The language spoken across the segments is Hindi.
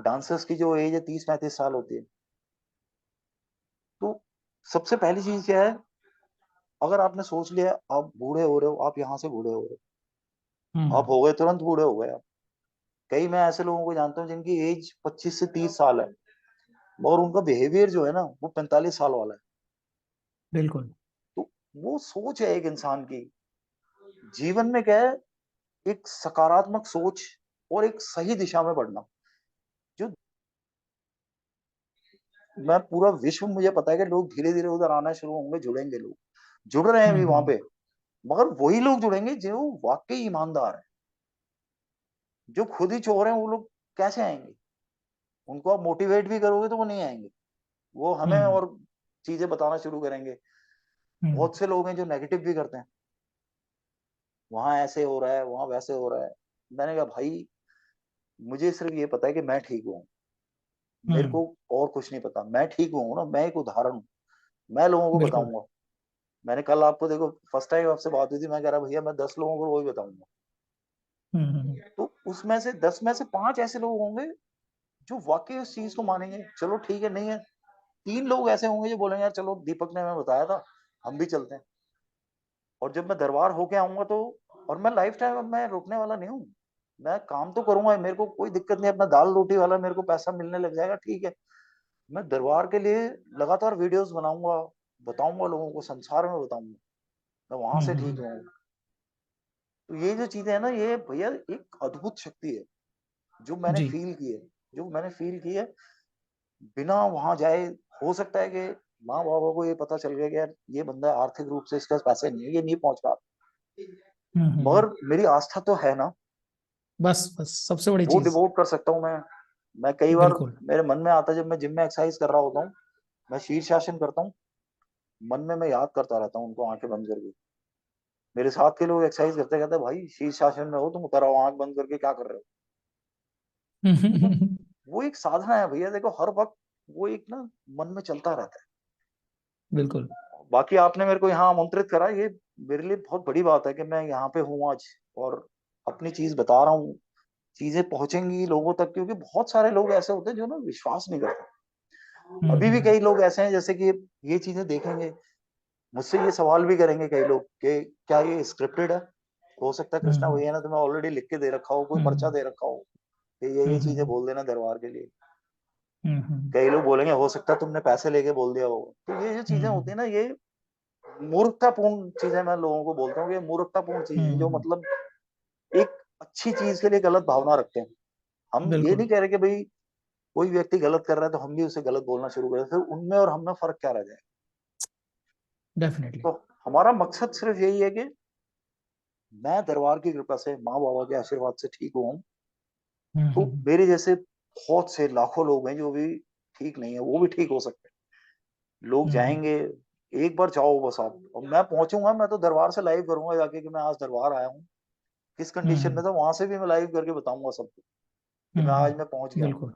डांसर्स की जो एज है 30-35 साल होती है। तो सबसे पहली चीज क्या है, अगर आपने सोच लिया आप बूढ़े हो रहे हो, आप यहाँ से बूढ़े हो रहे हो, आप हम्म हो गए, तुरंत बूढ़े हो गए आप। कई मैं ऐसे लोगों को जानता हूँ जिनकी एज 25 से 30 साल है, मगर उनका बिहेवियर जो है ना वो 45 साल वाला है। बिल्कुल। तो वो सोच है एक इंसान की, जीवन में क्या है, एक सकारात्मक सोच और एक सही दिशा में बढ़ना। जो मैं पूरा विश्व, मुझे पता है कि लोग धीरे धीरे उधर आना शुरू होंगे, जुड़ेंगे, लोग जुड़ रहे हैं अभी वहां हम्म। पे, मगर वही लोग जुड़ेंगे जो वाकई ईमानदार है। जो खुद ही चोर हैं वो लोग कैसे आएंगे? उनको आप मोटिवेट भी करोगे तो वो नहीं आएंगे, वो हमें हम्म और चीजें बताना शुरू करेंगे। हम्म बहुत से लोग हैं जो नेगेटिव भी करते हैं, वहां ऐसे हो रहा है, वहां वैसे हो रहा है। मैंने कहा भाई, मुझे सिर्फ ये पता है कि मैं ठीक हूँ, मेरे को हम्म। और कुछ नहीं पता। मैं ठीक हूँ ना, मैं एक उदाहरण हूँ, मैं लोगों को बिल्कुल। बताऊंगा। मैंने कल आपको देखो, फर्स्ट टाइम आपसे बात हुई थी, मैं कह रहा भैया मैं 10 लोगों को वही बताऊंगा। हम्म। तो उसमें से 10 में से 5 ऐसे लोग होंगे जो वाकई उस चीज को मानेंगे, चलो ठीक है, नहीं है। 3 लोग ऐसे होंगे जो बोलेंगे यार चलो दीपक ने हमें बताया था, हम भी चलते हैं। और जब मैं दरबार होके आऊंगा तो, और मैं लाइफ टाइम, अब मैं रुकने वाला नहीं हूँ। मैं काम तो करूंगा, मेरे को कोई दिक्कत नहीं, अपना दाल रोटी वाला मेरे को पैसा मिलने लग जाएगा, ठीक है। मैं दरबार के लिए लगातार वीडियोस बनाऊंगा, बताऊंगा लोगों को, संसार में बताऊंगा मैं वहां से ठीक हम्म। हूँ। तो ये जो चीजें है ना, ये भैया एक अद्भुत शक्ति है जो मैंने जी। फील की है, जो मैंने फील की है बिना वहां जाए। हो सकता है कि माँ बाबा को ये पता चल गया कि यार ये बंदा आर्थिक रूप से इसके पास पैसे नहीं है, ये नहीं पहुंच पा, मगर हम्म। मेरी आस्था तो है ना, बस बस सबसे बड़ी वो चीज। डिवोट कर सकता हूँ मैं कई बार बिल्कुल। मेरे मन में आता है, जब मैं जिम में एक्सरसाइज कर रहा होता हूँ, मैं शीर्षासन करता हूँ, मन में मैं याद करता रहता हूँ उनको, आंखें बंद करके। मेरे साथ के लोग एक्सरसाइज करते कहते हैं भाई शीर्षासन में हो तुम, उतर आओ, आंख बंद करके क्या कर रहे हो? तो वो एक साधना है भैया, देखो हर वक्त वो एक ना मन में चलता रहता बिल्कुल। है। बाकी आपने मेरे को यहाँ आमंत्रित करा, ये मेरे लिए बहुत बड़ी बात है कि मैं यहाँ पे हूँ आज, और अपनी चीज बता रहा हूँ। चीजें पहुंचेंगी लोगों तक, क्योंकि बहुत सारे लोग ऐसे होते हैं जो ना विश्वास नहीं करते। अभी भी हम्म। कई लोग ऐसे हैं जैसे कि ये चीजें देखेंगे, मुझसे ये सवाल भी करेंगे कई लोग कि क्या ये स्क्रिप्टेड है? हो सकता है कृष्णा हम्म भैया ने तुम्हें ऑलरेडी लिख के दे रखा हो, कोई पर्चा हम्म दे रखा हो कि ये चीजें हम्म बोल देना दरबार के लिए। हम्म कई लोग बोलेंगे हो सकता है तुमने पैसे लेके बोल दिया हो। तो ये जो चीजें होती हम्म है ना, ये मूर्खतापूर्ण चीजें मैं लोगों को बोलता हूँ कि मूर्खतापूर्ण चीजें जो हम्म। मतलब एक अच्छी चीज के लिए गलत भावना रखते हैं। हम ये बिल्कुल। नहीं कह रहे कि भाई कोई व्यक्ति गलत कर रहा है तो हम भी उसे गलत बोलना शुरू करें, फिर उनमें और हम में फर्क क्या रह जाए? डेफिनेटली। तो हमारा मकसद सिर्फ यही है कि मैं दरबार की कृपा से, माँ बाबा के आशीर्वाद से ठीक हुआ हूँ। तो हम्म। मेरे जैसे बहुत से लाखों लोग हैं जो भी ठीक नहीं है, वो भी ठीक हो सकते हैं। लोग हम्म जाएंगे, एक बार जाओ बस आप, और मैं पहुंचूंगा, मैं तो दरबार से लाइव करूंगा जाके कि मैं आज दरबार आया हूँ, किस कंडीशन हम्म में था, वहां से भी मैं लाइव करके बताऊंगा सबको कि मैं आज मैं पहुंच गया हूँ। बिल्कुल।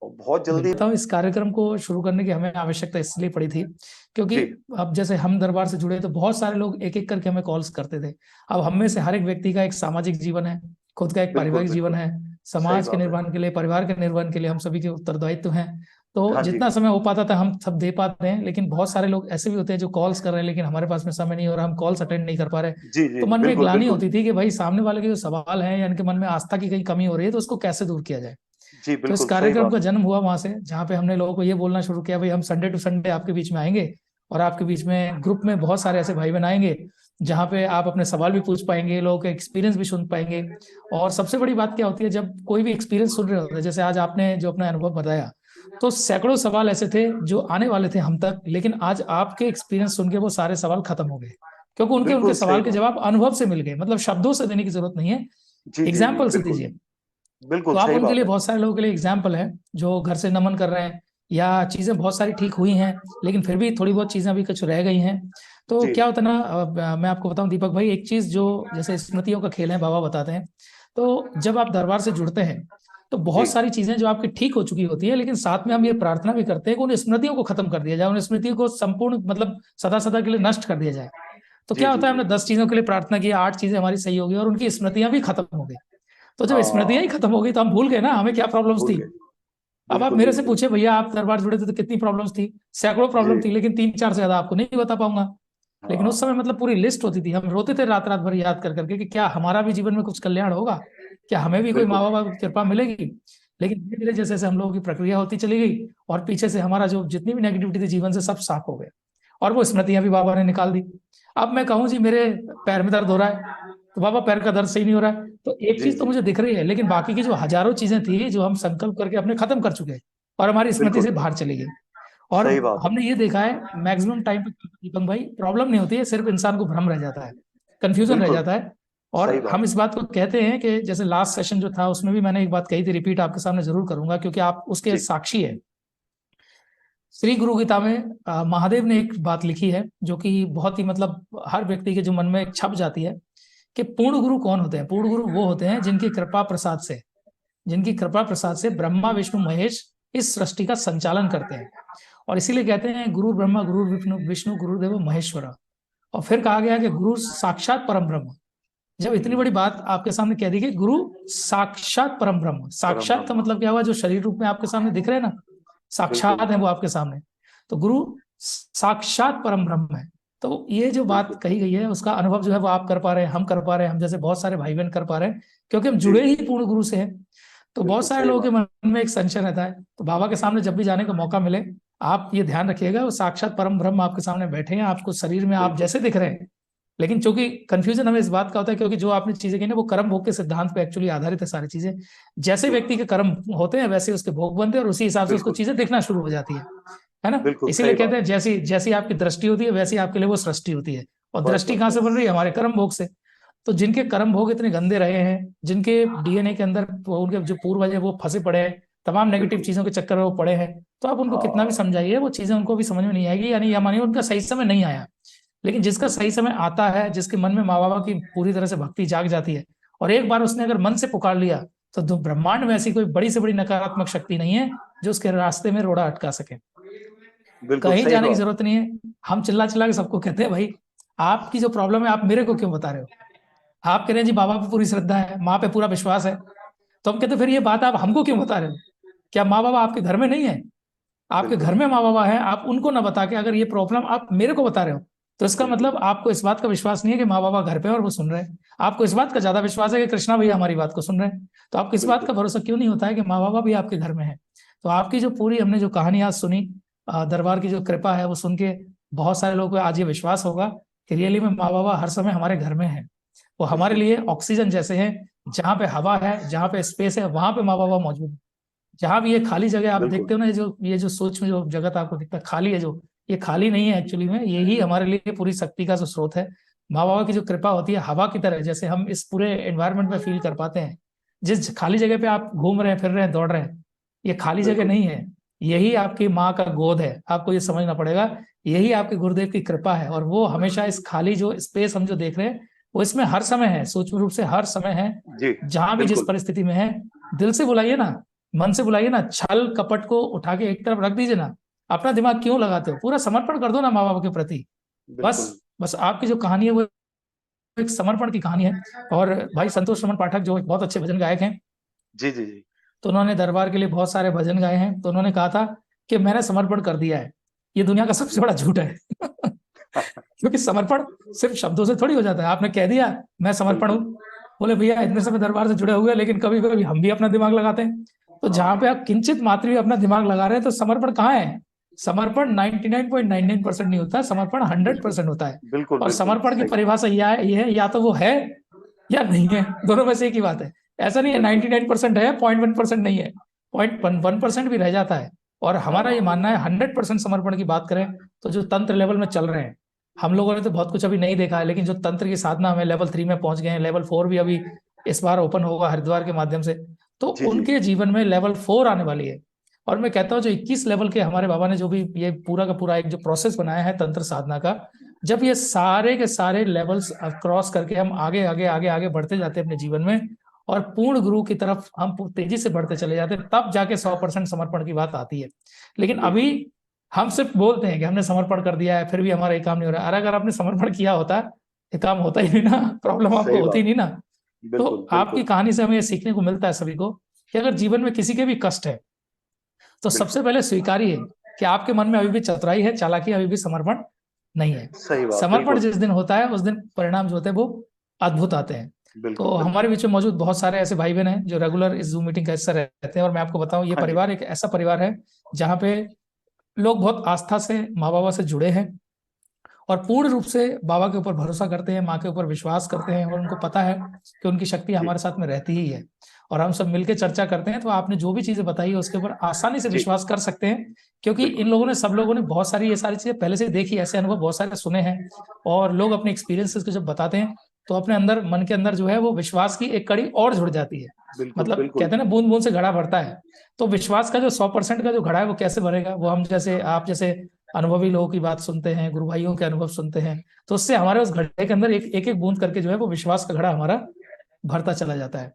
और बहुत जल्दी। बिल्कुल बताओ, इस कार्यक्रम को शुरू करने की हमें आवश्यकता इसलिए पड़ी थी क्योंकि जी अब जैसे हम दरबार से जुड़े तो बहुत सारे लोग एक एक करके हमें कॉल्स करते थे। अब हम में से हर एक व्यक्ति का एक सामाजिक जीवन है, खुद का एक बिल्कुल पारिवारिक जीवन बिल्कुल, है। सही समाज के बात है। निर्माण के लिए, परिवार के निर्माण के लिए हम सभी के उत्तरदायित्व हैं। तो हाँ जी, जितना समय हो पाता था हम सब दे पाते हैं, लेकिन बहुत सारे लोग ऐसे भी होते हैं जो कॉल्स कर रहे हैं लेकिन हमारे पास में समय नहीं हो रहा, हम कॉल्स अटेंड नहीं कर पा रहे। जी जी, तो मन में बिल्कुल ग्लानि बिल्कुल। होती थी कि भाई सामने वाले के जो सवाल है यानी कि मन में आस्था की कहीं कमी हो रही है तो उसको कैसे दूर किया जाए। जी तो इस बिल्कुल सही कार्यक्रम बात का है। जन्म हुआ वहां से, जहाँ पे हमने लोगों को ये बोलना शुरू किया भाई हम संडे टू संडे आपके बीच में आएंगे और आपके बीच में ग्रुप में बहुत सारे ऐसे भाई बहन आएंगे जहाँ पे आप अपने सवाल भी पूछ पाएंगे, लोगों के एक्सपीरियंस भी सुन पाएंगे। और सबसे बड़ी बात क्या होती है, जब कोई भी एक्सपीरियंस सुन रहे होते हैं, जैसे आज आपने जो अपना अनुभव बताया, तो सैकड़ों सवाल ऐसे थे जो आने वाले थे हम तक, लेकिन आज आपके एक्सपीरियंस सुन के वो सारे सवाल खत्म हो गए, क्योंकि उनके उनके बिल्कुल सही सवाल के बात। जवाब अनुभव से मिल गए, मतलब शब्दों से देने की जरूरत नहीं है, जी जी जी एग्जाम्पल से बिल्कुल, दीजिए। बिल्कुल तो आप सही उनके बात लिए, है। बहुत सारे लोगों के लिए एग्जाम्पल है जो घर से नमन कर रहे हैं, या चीजें बहुत सारी ठीक हुई हैं लेकिन फिर भी थोड़ी बहुत चीजें अभी कुछ रह गई हैं। तो जी क्या होता है ना, मैं आपको बताऊं दीपक भाई, एक चीज जो जैसे स्मृतियों का खेल है बाबा बताते हैं, तो जब आप दरबार से जुड़ते हैं तो जी बहुत सारी चीजें जो आपकी ठीक हो चुकी होती है, लेकिन साथ में हम ये प्रार्थना भी करते हैं कि उन स्मृतियों को खत्म कर दिया जाए, उन स्मृतियों को संपूर्ण मतलब सदा सदा के लिए नष्ट कर दिया जाए। तो जी क्या जी होता है, जी, हमने 10 चीजों के लिए प्रार्थना की, 8 चीजें हमारी सही होगी और उनकी स्मृतियां भी खत्म हो गई। तो जब स्मृतियां ही हाँ, खत्म हो गई तो हम भूल गए ना हमें क्या प्रॉब्लम्स भूल थी। गए। अब आप बिल्कुल मेरे से बिल्कुल। पूछे भैया आप दरबार जुड़े थे तो कितनी प्रॉब्लम्स थी, सैकड़ों प्रॉब्लम जी। थी, लेकिन 3-4 से ज्यादा आपको नहीं बता पाऊंगा। लेकिन उस समय हाँ। मतलब पूरी लिस्ट होती थी, हम रोते थे रात रात भर याद कर करके कि क्या हमारा भी जीवन में कुछ कल्याण होगा, क्या हमें भी कोई बिल्कुल। माँ बाप की कृपा मिलेगी। लेकिन धीरे धीरे जैसे जैसे हम लोगों की प्रक्रिया होती चली गई और पीछे से हमारा जो जितनी भी नेगेटिविटी थी जीवन से सब साफ हो गया, और वो स्मृतियां भी बाबा ने निकाल दी। अब मैं कहूँ जी मेरे पैर में दर्द हो रहा है, तो बाबा पैर का दर्द सही नहीं हो रहा है, तो एक जी चीज तो जी। मुझे दिख रही है, लेकिन बाकी की जो हजारों चीजें थी जो हम संकल्प करके अपने खत्म कर चुके हैं और हमारी स्मृति बिल्कुल से बाहर चली गई। और सही बात है। हमने ये देखा है मैक्सिमम टाइम पे दीपक भाई प्रॉब्लम नहीं होती है, सिर्फ इंसान को भ्रम रह जाता है, कंफ्यूजन रह बिल्कुल जाता है। और सही हम बात। इस बात को कहते हैं कि जैसे लास्ट सेशन जो था उसमें भी मैंने एक बात कही थी, रिपीट आपके सामने जरूर करूंगा क्योंकि आप उसके जी। साक्षी है। श्री गुरु गीता में महादेव ने एक बात लिखी है जो कि बहुत ही मतलब हर व्यक्ति के जो मन में छप जाती है कि पूर्ण गुरु कौन होते हैं। पूर्ण गुरु वो होते हैं जिनकी कृपा प्रसाद से ब्रह्मा विष्णु महेश इस सृष्टि का संचालन करते हैं। और इसीलिए कहते हैं गुरु ब्रह्मा गुरु विष्णु विष्णु गुरुदेव महेश्वरा। और फिर कहा गया कि गुरु साक्षात परम ब्रह्म। जब इतनी बड़ी बात आपके सामने कह दी गई, गुरु साक्षात परम ब्रह्म, परम साक्षात का ब्रह्म। मतलब क्या हुआ, जो शरीर रूप में आपके सामने दिख रहे हैं ना, बिल्कुल साक्षात है वो आपके सामने। तो गुरु साक्षात परम ब्रह्म है। तो ये जो बात बिल्कुल। कही गई है उसका अनुभव जो है वो आप कर पा रहे हैं, हम कर पा रहे हैं, हम जैसे बहुत सारे भाई बहन कर पा रहे हैं, क्योंकि हम जी जुड़े ही पूर्ण गुरु से हैं। तो बहुत बिल्कुल सारे सही लोगों के बात। मन में एक संशय रहता है, तो बाबा के सामने जब भी जाने का मौका मिले आप ये ध्यान रखिएगा वो साक्षात परम ब्रह्म आपके सामने बैठे हैं, आपको शरीर में आप बिल्कुल जैसे दिख रहे हैं। लेकिन चूंकि कंफ्यूजन हमें इस बात का होता है क्योंकि जो आपने चीजें की ना वो कर्म भोग के सिद्धांत पे एक्चुअली आधारित है सारी चीजें। जैसे जी। व्यक्ति के कर्म होते हैं वैसे उसके भोग बनते हैं और उसी हिसाब से उसको बिल्कुल चीजें दिखना शुरू हो जाती है ना। बिल्कुल इसीलिए सही कहते बात। हैं जैसी जैसी आपकी दृष्टि होती है वैसी आपके लिए वो सृष्टि होती है। और बस दृष्टि बस कहाँ से बन बस। रही है, हमारे कर्म भोग से। तो जिनके कर्म भोग इतने गंदे रहे हैं, जिनके डीएनए के अंदर उनके जो पूर्वज है वो फंसे पड़े हैं, तमाम नेगेटिव बिल्कुल। चीजों के चक्कर में वो पड़े हैं, तो आप उनको कितना भी हाँ। समझाइए वो चीजें उनको भी समझ में नहीं आएगी, यानी या मानिए उनका सही समय नहीं आया। लेकिन जिसका सही बिल्कुल समय आता है, जिसके मन में माँ बाप की पूरी तरह से भक्ति जाग जाती है और एक बार उसने अगर मन से पुकार लिया, तो ब्रह्मांड में ऐसी कोई बड़ी से बड़ी नकारात्मक शक्ति नहीं है जो उसके रास्ते में रोड़ा अटका सके। बिल्कुल कहीं सही जाने की बात। जरूरत नहीं है। हम चिल्ला चिल्ला के सबको कहते हैं भाई आपकी जो प्रॉब्लम है आप मेरे को क्यों बता रहे हो। आप कह रहे हैं जी बाबा पे पूरी श्रद्धा है, माँ पे पूरा विश्वास है, तो हम कहते फिर ये बात आप हमको क्यों बता रहे हो। क्या माँ बाबा आपके घर में नहीं है? आपके बिल्कुल घर में माँ बाबा है, आप उनको ना बता के अगर ये प्रॉब्लम आप मेरे को बता रहे हो, तो इसका बिल्कुल मतलब आपको इस बात का विश्वास नहीं है कि माँ बाबा घर पे हैं और वो सुन रहे हैं। आपको इस बात का ज्यादा विश्वास है कि कृष्णा भैया हमारी बात को सुन रहे हैं। तो आपको इस बात बिल्कुल। का भरोसा क्यों नहीं होता है कि माँ बाबा भी आपके घर में है। तो आपकी जो पूरी हमने जो कहानी आज सुनी, दरबार की जो कृपा है वो सुन के बहुत सारे लोगों को आज ये विश्वास होगा कि रियली में माँ बाबा हर समय हमारे घर में है। वो हमारे बिल्कुल लिए ऑक्सीजन जैसे हैं, जहाँ पे हवा है जहाँ पे स्पेस है वहां पे माँ बाबा मौजूद है। जहां भी ये खाली जगह आप बिल्कुल देखते हो ना, ये जो सूक्ष्म जो जगत आपको दिखता है खाली है, जो ये खाली नहीं है एक्चुअली में, यही हमारे लिए पूरी शक्ति का जो स्रोत है। माँ बाबा की जो कृपा होती है हवा की तरह, जैसे हम इस पूरे एनवायरनमेंट में फील कर पाते हैं। जिस खाली जगह पे आप घूम रहे हैं फिर रहे हैं दौड़ रहे हैं, ये खाली जगह बिल्कुल नहीं है, यही आपकी माँ का गोद है। आपको ये समझना पड़ेगा, यही आपके गुरुदेव की कृपा है। और वो हमेशा इस खाली जो स्पेस हम जो देख रहे हैं वो इसमें हर समय है, सूक्ष्म रूप से हर समय है। जी। जहां भी जिस बिल्कुल परिस्थिति में है, दिल से बुलाइए ना, मन से बुलाइए ना, छल कपट को उठा के एक तरफ रख दीजिए ना। अपना दिमाग क्यों लगाते हो, पूरा समर्पण कर दो ना माँ बाप के प्रति। बस बिल्कुल। बस आपकी जो कहानी है वो एक समर्पण की कहानी है। और भाई संतोष रमन पाठक जो एक बहुत अच्छे भजन गायक हैं, जी जी जी। तो उन्होंने दरबार के लिए बहुत सारे भजन गाए हैं। तो उन्होंने कहा था कि मैंने समर्पण कर दिया है। ये दुनिया का सबसे बड़ा झूठ है क्योंकि समर्पण सिर्फ शब्दों से थोड़ी हो जाता है। आपने कह दिया मैं समर्पण हूँ, बिल्कुल। बोले भैया इतने समय दरबार से जुड़े हुए लेकिन कभी कभी हम भी अपना दिमाग लगाते हैं। तो जहां पे हाँ। आप किंचित मात्र भी अपना दिमाग लगा रहे हैं तो समर्पण कहाँ है। समर्पण 99.99% नहीं होता, समर्पण बिल्कुल 100% होता है। बिल्कुल और बिल्कुल समर्पण की सही। परिभाषा यह है या तो वो है या नहीं है, दोनों में से एक ही बात है। ऐसा नहीं है बिल्कुल। 99% है 0.1% नहीं है, 0.1% भी रह जाता है। और हमारा ये हाँ। मानना है 100% समर्पण की बात करें तो जो तंत्र लेवल में चल रहे हैं, हम लोगों ने तो बहुत कुछ अभी नहीं देखा है, लेकिन जो तंत्र की साधना हमें लेवल 3 में पहुंच गए हैं, लेवल 4 भी अभी इस बार ओपन होगा हरिद्वार के माध्यम से, तो जी जी। उनके जीवन में लेवल 4 आने वाली है। और मैं कहता हूँ जो 21 लेवल के हमारे बाबा ने जो भी ये पूरा का पूरा एक जो प्रोसेस बनाया है तंत्र साधना का, जब ये सारे के सारे लेवल्स क्रॉस करके हम आगे आगे आगे आगे बढ़ते जाते हैं अपने जीवन में और पूर्ण गुरु की तरफ हम तेजी से बढ़ते चले जाते हैं, तब जाके 100% समर्पण की बात आती है। लेकिन अभी बिल्कुल हम सिर्फ बोलते हैं कि हमने समर्पण कर दिया है फिर भी हमारा ये काम नहीं हो रहा है। अरे अगर आपने समर्पण किया होता ये काम होता ही नहीं ना, प्रॉब्लम आपको सही होती ही बात। नहीं ना। तो बिल्कुल आपकी बिल्कुल। कहानी से हमें ये सीखने को मिलता है सभी को कि अगर जीवन में किसी के भी कष्ट है, तो सबसे पहले स्वीकारिए कि आपके मन में अभी भी चतुराई है, चालाकी, अभी भी समर्पण नहीं है। सही बात, समर्पण बिल्कुल जिस दिन होता है उस दिन परिणाम जो होते हैं वो अद्भुत आते हैं। बिल्कुल तो बिल्कुल। हमारे बीच में मौजूद बहुत सारे ऐसे भाई बहन हैं जो रेगुलर इस जूम मीटिंग का हिस्सा रहते हैं, और मैं आपको बताऊं ये हाँ जी, परिवार एक ऐसा परिवार है जहाँ पे लोग बहुत आस्था से माँ बाबा से जुड़े हैं और पूर्ण रूप से बाबा के ऊपर भरोसा करते हैं, माँ के ऊपर विश्वास करते हैं, और उनको पता है कि उनकी शक्ति जी हमारे साथ में रहती ही है। और हम सब मिलकर चर्चा करते हैं, तो आपने जो भी चीजें बताई है उसके ऊपर आसानी से जी, विश्वास कर सकते हैं, क्योंकि बिल्कुल इन लोगों ने, सब लोगों ने बहुत सारी ये सारी चीजें पहले से देखी, ऐसे अनुभव बहुत सारे सुने हैं। और लोग अपने एक्सपीरियंसेस को जब बताते हैं तो अपने अंदर, मन के अंदर जो है वो विश्वास की एक कड़ी और जुड़ जाती है। बिल्कुल मतलब बिल्कुल। कहते हैं ना, बूंद बूंद से घड़ा भरता है। तो विश्वास का जो 100% का जो घड़ा है वो कैसे भरेगा? वो हम जैसे, आप जैसे अनुभवी लोगों की बात सुनते हैं, गुरु भाइयों के अनुभव सुनते हैं, तो उससे हमारे उस घड़े के अंदर एक एक बूंद करके जो है वो विश्वास का घड़ा हमारा भरता चला जाता है।